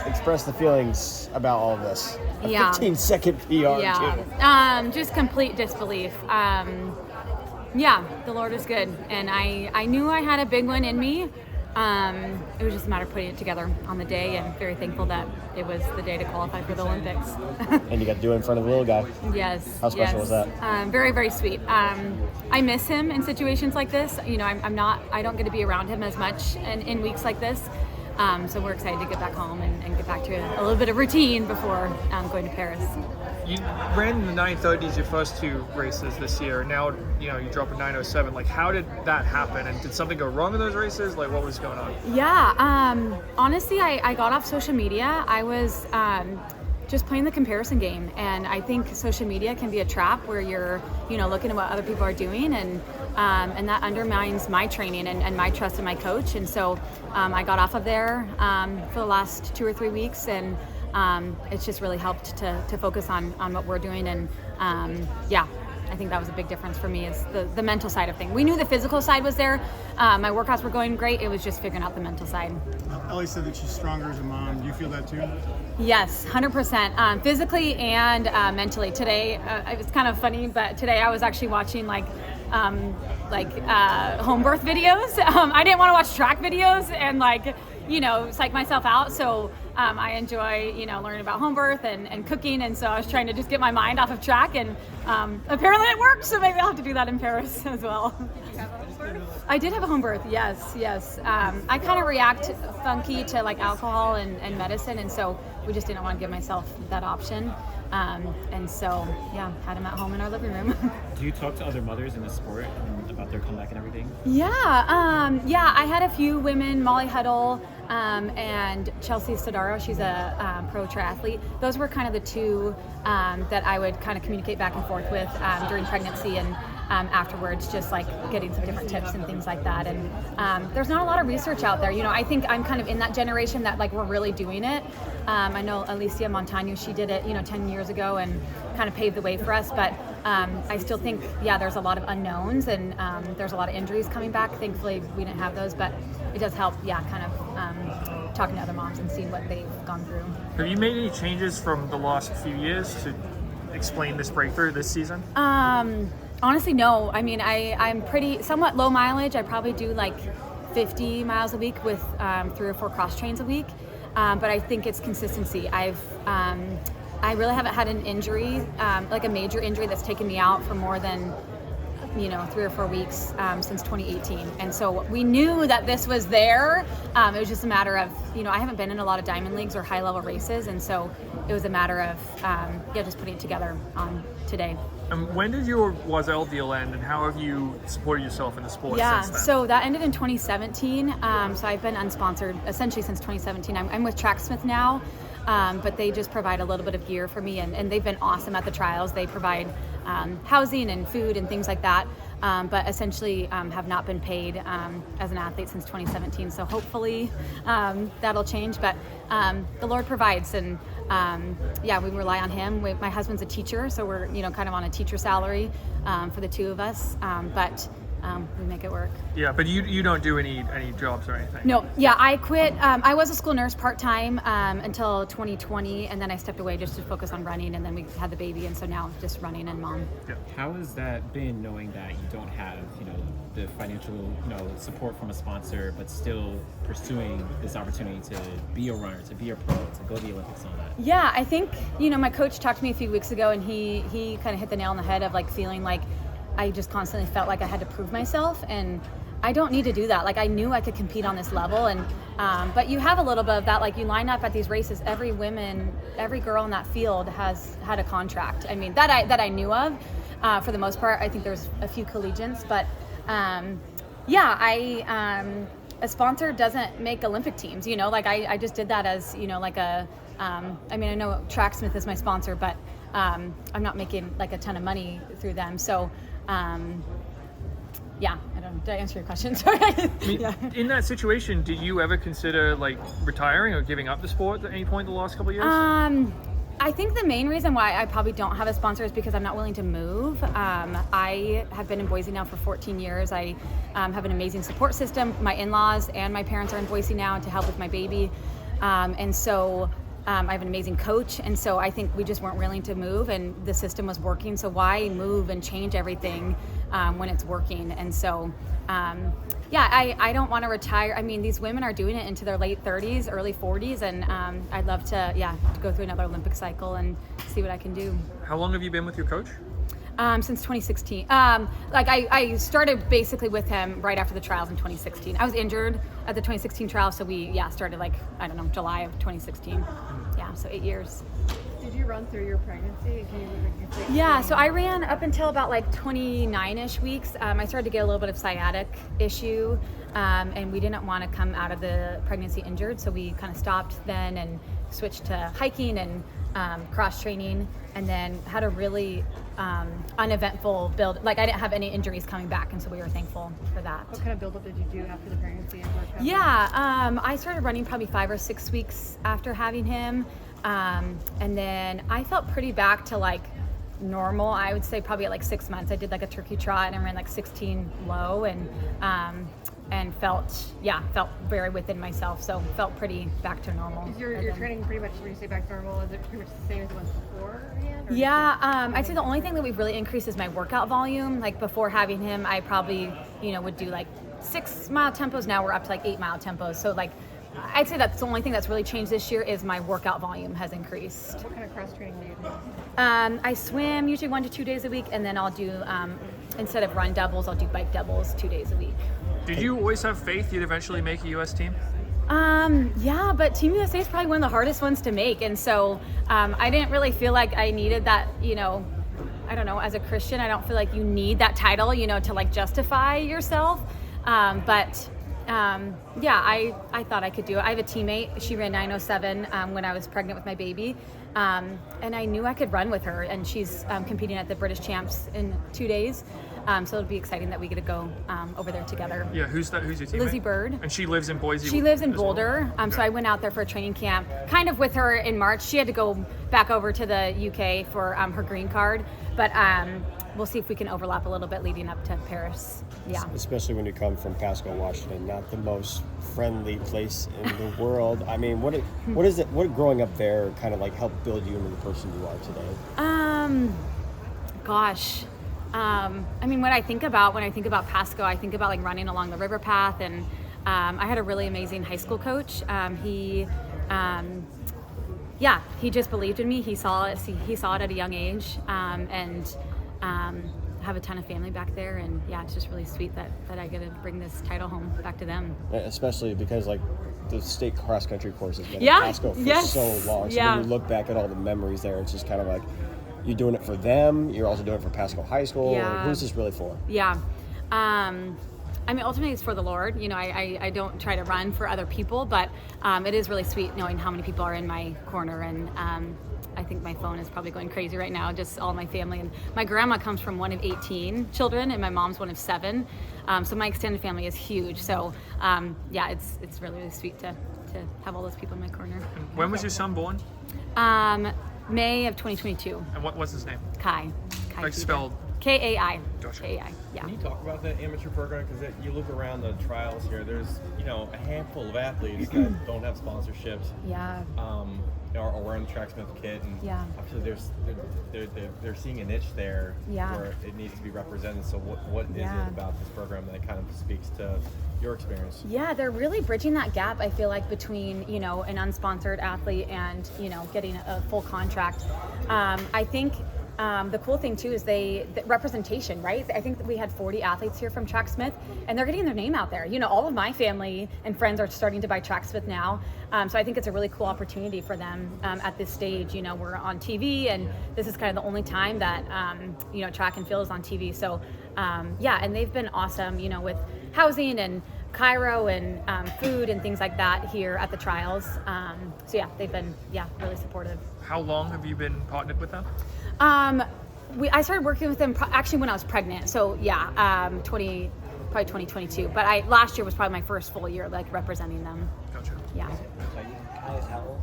Express the feelings about all of this. A Yeah. 15-second PR, Yeah. Just complete disbelief. Yeah, the Lord is good. And I knew I had a big one in me. It was just a matter of putting it together on the day, and very thankful that it was the day to qualify for the Olympics. And you got to do it in front of the little guy. Yes. How special was that? Very, very sweet. I miss him in situations like this. You know, I don't get to be around him as much in weeks like this. So we're excited to get back home and get back to a little bit of routine before going to Paris. You ran in the 930s your first two races this year. Now, you drop a 907. Like, how did that happen? And did something go wrong in those races? Like, what was going on? Yeah. Honestly, I got off social media. I was just playing the comparison game, and I think social media can be a trap where you're, looking at what other people are doing, and that undermines my training and my trust in my coach. And so I got off of there for the last 2 or 3 weeks, and it's just really helped to focus on what we're doing. And I think that was a big difference for me, is the mental side of things. We knew the physical side was there. My workouts were going great. It was just figuring out the mental side. Ellie said that she's stronger as a mom. Do you feel that too? Yes, 100%. Physically and mentally. Today, it was kind of funny, but today I was actually watching home birth videos. I didn't want to watch track videos and psych myself out. So I enjoy, learning about home birth and cooking. And so I was trying to just get my mind off of track, and apparently it worked. So maybe I'll have to do that in Paris as well. Did you have a home birth? I did have a home birth. Yes. I kind of react funky to alcohol and medicine. And so we just didn't want to give myself that option. And so, had him at home in our living room. Do you talk to other mothers in the sport about their comeback and everything? Yeah, I had a few women, Molly Huddle and Chelsea Sodaro. She's a pro triathlete. Those were kind of the two that I would kind of communicate back and forth with during pregnancy and afterwards, just getting some different tips and things like that. And there's not a lot of research out there. I think I'm kind of in that generation that we're really doing it. I know Alicia Montano, she did it, 10 years ago and kind of paved the way for us. But I still think, there's a lot of unknowns, and there's a lot of injuries coming back. Thankfully, we didn't have those, but it does help, kind of talking to other moms and seeing what they've gone through. Have you made any changes from the last few years to explain this breakthrough this season? Honestly, no. I mean, I'm somewhat low mileage. I probably do 50 miles a week with 3 or 4 cross trains a week. But I think it's consistency. I really haven't had an injury, a major injury that's taken me out for more than 3 or 4 weeks since 2018. And so we knew that this was there. It was just a matter of, I haven't been in a lot of diamond leagues or high level races. And so it was a matter of, just putting it together on today. And when did your Oiselle deal end, and how have you supported yourself in the sport since then? So that ended in 2017. So I've been unsponsored essentially since 2017. I'm with Tracksmith now, but they just provide a little bit of gear for me, and they've been awesome at the trials. They provide housing and food and things like that, but essentially have not been paid as an athlete since 2017. So hopefully that'll change, but the Lord provides, and we rely on Him. My husband's a teacher, so we're kind of on a teacher salary for the two of us, but we make it work. Yeah, but you don't do any jobs or anything? No, I quit. I was a school nurse part-time until 2020, and then I stepped away just to focus on running, and then we had the baby, and so now just running and mom. Yeah. How has that been, knowing that you don't have, the financial, support from a sponsor, but still pursuing this opportunity to be a runner, to be a pro, to go to the Olympics and all that? Yeah, I think, my coach talked to me a few weeks ago, and he kind of hit the nail on the head of feeling like I just constantly felt like I had to prove myself, and I don't need to do that. I knew I could compete on this level, and but you have a little bit of that. You line up at these races, every girl in that field has had a contract. I mean, that I knew of. For the most part, I think there's a few collegians, but a sponsor doesn't make Olympic teams. I just did that as I know Tracksmith is my sponsor, but I'm not making a ton of money through them. So did I answer your question? Sorry. In that situation, did you ever consider retiring or giving up the sport at any point in the last couple of years? I think the main reason why I probably don't have a sponsor is because I'm not willing to move. I have been in Boise now for 14 years. I have an amazing support system. My in-laws and my parents are in Boise now to help with my baby. And so I have an amazing coach, and so I think we just weren't willing to move, and the system was working, so why move and change everything when it's working? And so I don't want to retire. I mean, these women are doing it into their late 30s, early 40s, and I'd love to go through another Olympic cycle and see what I can do. How long have you been with your coach? Since 2016. I started basically with him right after the trials in 2016. I was injured at the 2016 trials, so we started July of 2016. Yeah, so 8 years. Did you run through your pregnancy? So I ran up until about 29-ish weeks. I started to get a little bit of sciatic issue, and we didn't want to come out of the pregnancy injured, so we kind of stopped then and switched to hiking and cross training, and then had a really uneventful build. I didn't have any injuries coming back, and so we were thankful for that. What kind of build-up did you do after the pregnancy and workout? I started running probably 5 or 6 weeks after having him, and then I felt pretty back to normal. I would say probably at 6 months. I did a turkey trot and ran 16 low, and felt very within myself, so felt pretty back to normal. Is your training pretty much, when you say back to normal, is it pretty much the same as it was beforehand? I'd say the only thing that we've really increased is my workout volume. Before having him, I probably would do 6 mile tempos. Now we're up to 8 mile tempos, so I'd say that's the only thing that's really changed this year is my workout volume has increased. What kind of cross training do you do? I swim usually 1 to 2 days a week, and then I'll do instead of run doubles, I'll do bike doubles 2 days a week. Did you always have faith you'd eventually make a U.S. team? But Team USA is probably one of the hardest ones to make, and so I didn't really feel like I needed that. I don't know. As a Christian, I don't feel like you need that title, to justify yourself. I thought I could do it. I have a teammate. She ran 9:07 when I was pregnant with my baby, and I knew I could run with her. And she's competing at the British Champs in 2 days. So it'll be exciting that we get to go over there together. Yeah, who's your teammate? Lizzie Bird. And she lives in Boise? She lives in as well? Boulder. So I went out there for a training camp, kind of with her in March. She had to go back over to the UK for her green card. But we'll see if we can overlap a little bit leading up to Paris. Yeah. Especially when you come from Pasco, Washington, not the most friendly place in the world. I mean, what is it? What growing up there kind of helped build you into the person you are today? When I think about Pasco, I think about running along the river path, and I had a really amazing high school coach. He just believed in me. He saw it at a young age, and have a ton of family back there, and it's just really sweet that I get to bring this title home back to them. Especially because the state cross country course has been in Pasco for so long. So when you look back at all the memories there, it's just kind of you're doing it for them. You're also doing it for Pasco High School. Yeah. Who's this really for? Yeah. Ultimately it's for the Lord. I don't try to run for other people, but it is really sweet knowing how many people are in my corner, and I think my phone is probably going crazy right now, just all my family. And my grandma comes from one of 18 children, and my mom's one of 7. So my extended family is huge. So it's really, really sweet to have all those people in my corner. And when was your son born? May of 2022. And what's his name? Kai. Spelled? Kai. Gotcha. Kai, yeah. Can you talk about the amateur program? Because you look around the trials here, there's a handful of athletes that don't have sponsorships. Yeah. Or wearing the Tracksmith kit, and obviously they're seeing a niche there where it needs to be represented. So what is it about this program that kind of speaks to your experience? Yeah, they're really bridging that gap, I feel like, between an unsponsored athlete and getting a full contract. I think the cool thing too is the representation, right? I think that we had 40 athletes here from Tracksmith, and they're getting their name out there. All of my family and friends are starting to buy Tracksmith now. So I think it's a really cool opportunity for them at this stage. We're on TV, and this is kind of the only time that track and field is on TV. So and they've been awesome, with housing and Cairo and food and things like that here at the trials. They've been really supportive. How long have you been partnered with them? I started working with them actually when I was pregnant. So probably 2022. But last year was probably my first full year representing them. Gotcha. Yeah. Kai is how old?